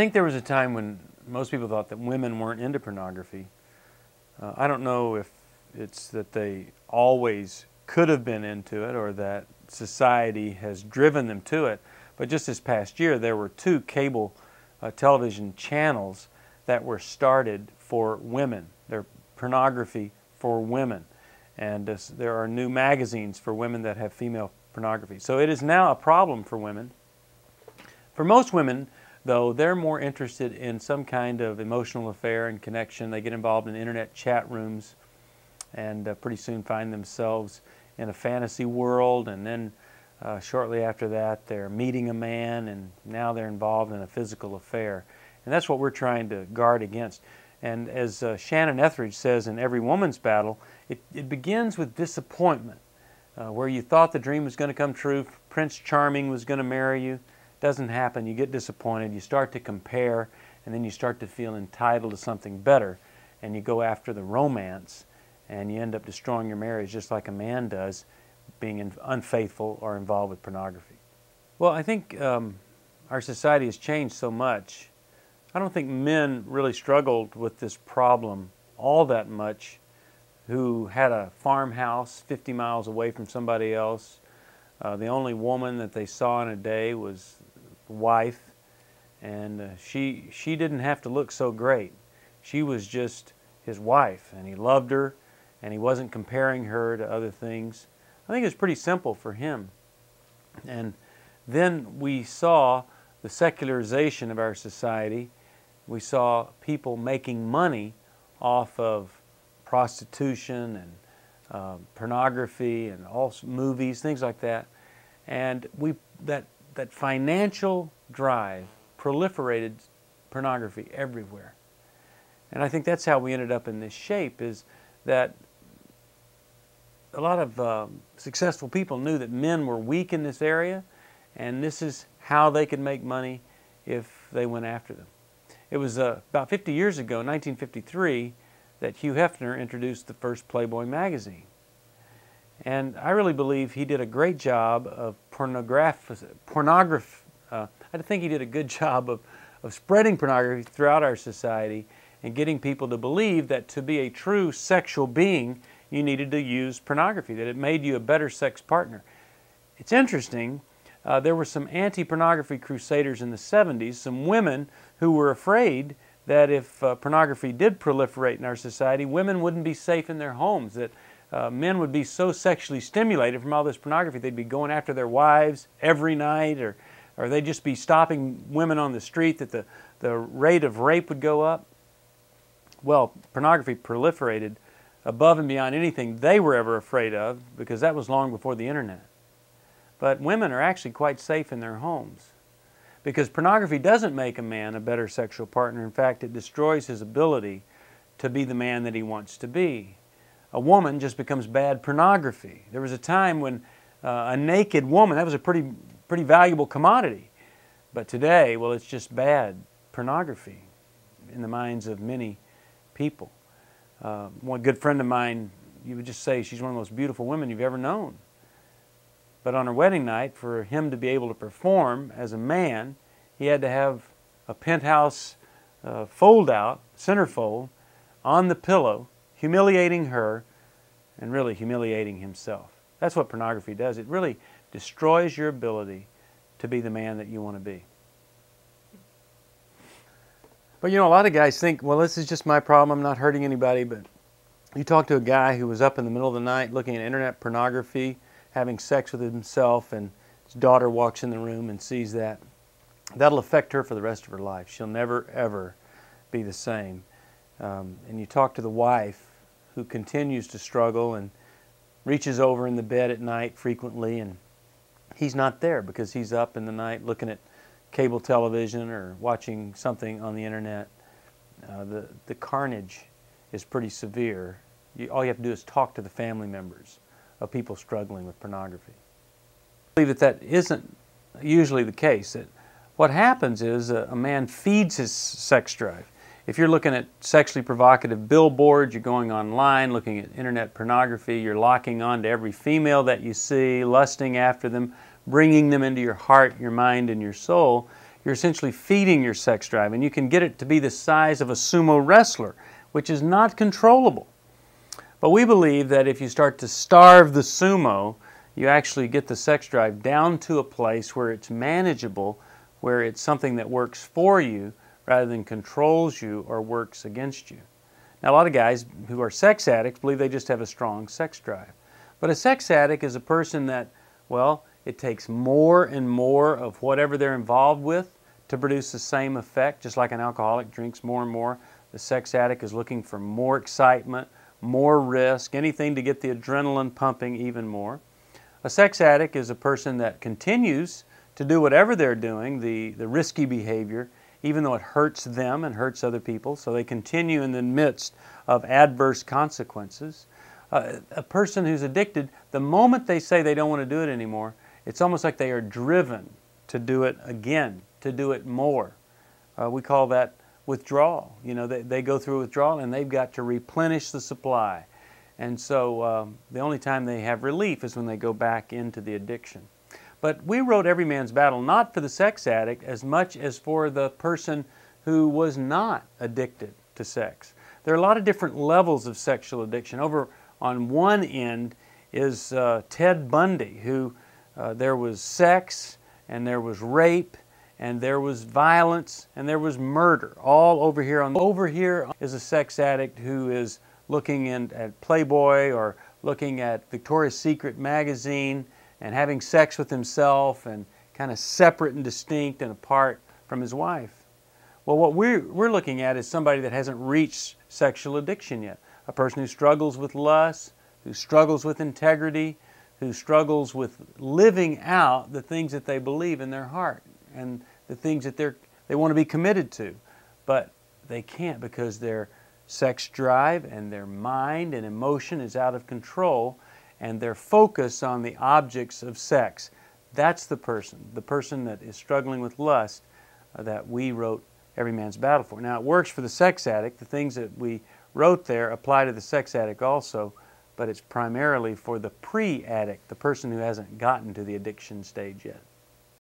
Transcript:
think there was a time when most people thought that women weren't into pornography. I don't know if it's that they always could have been into it or that society has driven them to it, but just this past year there were 2 cable television channels that were started for women. They're pornography for women. And there are new magazines for women that have female pornography. So it is now a problem for women. For most women, though, they're more interested in some kind of emotional affair and connection. They get involved in internet chat rooms and pretty soon find themselves in a fantasy world, and then shortly after that they're meeting a man and now they're involved in a physical affair. And that's what we're trying to guard against. And as Shannon Etheridge says in Every Woman's Battle, it begins with disappointment, where you thought the dream was going to come true, Prince Charming was going to marry you. Doesn't happen, you get disappointed, you start to compare, and then you start to feel entitled to something better, and you go after the romance, and you end up destroying your marriage just like a man does, being unfaithful or involved with pornography. Well, I think our society has changed so much. I don't think men really struggled with this problem all that much who had a farmhouse 50 miles away from somebody else. The only woman that they saw in a day was the wife, and she didn't have to look so great. She was just his wife, and he loved her, and he wasn't comparing her to other things. I think it was pretty simple for him. And then we saw the secularization of our society. We saw people making money off of prostitution and pornography and all movies, things like that. And that financial drive proliferated pornography everywhere. And I think that's how we ended up in this shape, is that a lot of successful people knew that men were weak in this area, and this is how they could make money if they went after them. It was about 50 years ago, 1953, that Hugh Hefner introduced the first Playboy magazine. And I really believe he did a great job of I think he did a good job of spreading pornography throughout our society and getting people to believe that to be a true sexual being, you needed to use pornography, that it made you a better sex partner. It's interesting, there were some anti-pornography crusaders in the 70s, some women who were afraid that if pornography did proliferate in our society, women wouldn't be safe in their homes, that men would be so sexually stimulated from all this pornography, they'd be going after their wives every night, or they'd just be stopping women on the street, that the rate of rape would go up. Well, pornography proliferated above and beyond anything they were ever afraid of, because that was long before the internet. But women are actually quite safe in their homes, because pornography doesn't make a man a better sexual partner. In fact, it destroys his ability to be the man that he wants to be. A woman just becomes bad pornography. There was a time when a naked woman, that was a pretty valuable commodity. But today, well, it's just bad pornography in the minds of many people. One good friend of mine, you would just say she's one of the most beautiful women you've ever known. But on her wedding night, for him to be able to perform as a man, he had to have a penthouse fold-out, centerfold, on the pillow, humiliating her and really humiliating himself. That's what pornography does. It really destroys your ability to be the man that you want to be. But you know, a lot of guys think, well, this is just my problem, I'm not hurting anybody. But you talk to a guy who was up in the middle of the night looking at internet pornography, having sex with himself, and his daughter walks in the room and sees that. That'll affect her for the rest of her life. She'll never, ever be the same. And you talk to the wife who continues to struggle and reaches over in the bed at night frequently, and he's not there because he's up in the night looking at cable television or watching something on the internet. The carnage is pretty severe. All you have to do is talk to the family members of people struggling with pornography. I believe that isn't usually the case. That what happens is a man feeds his sex drive. If you're looking at sexually provocative billboards, you're going online, looking at internet pornography, you're locking on to every female that you see, lusting after them, bringing them into your heart, your mind, and your soul, You're essentially feeding your sex drive, and you can get it to be the size of a sumo wrestler, which is not controllable. But we believe that if you start to starve the sumo, you actually get the sex drive down to a place where it's manageable, where it's something that works for you rather than controls you or works against you. Now, a lot of guys who are sex addicts believe they just have a strong sex drive. But a sex addict is a person that, well, it takes more and more of whatever they're involved with to produce the same effect. Just like an alcoholic drinks more and more, the sex addict is looking for more excitement, more risk, anything to get the adrenaline pumping even more. A sex addict is a person that continues to do whatever they're doing, the risky behavior, even though it hurts them and hurts other people, so they continue in the midst of adverse consequences. A person who's addicted, the moment they say they don't want to do it anymore, it's almost like they are driven to do it again, to do it more. We call that withdrawal. You know, they go through withdrawal and they've got to replenish the supply. And so the only time they have relief is when they go back into the addiction. But we wrote Every Man's Battle not for the sex addict as much as for the person who was not addicted to sex. There are a lot of different levels of sexual addiction. Over on one end is Ted Bundy, who there was sex and there was rape and there was violence and there was murder all over here. Over here is a sex addict who is looking at Playboy or looking at Victoria's Secret magazine and having sex with himself and kind of separate and distinct and apart from his wife. Well, what we're looking at is somebody that hasn't reached sexual addiction yet. A person who struggles with lust, who struggles with integrity, who struggles with living out the things that they believe in their heart and the things that they want to be committed to. But they can't because their sex drive and their mind and emotion is out of control and their focus on the objects of sex. That's the person that is struggling with lust that we wrote Every Man's Battle for. Now, it works for the sex addict. The things that we wrote there apply to the sex addict also, but it's primarily for the pre-addict, the person who hasn't gotten to the addiction stage yet.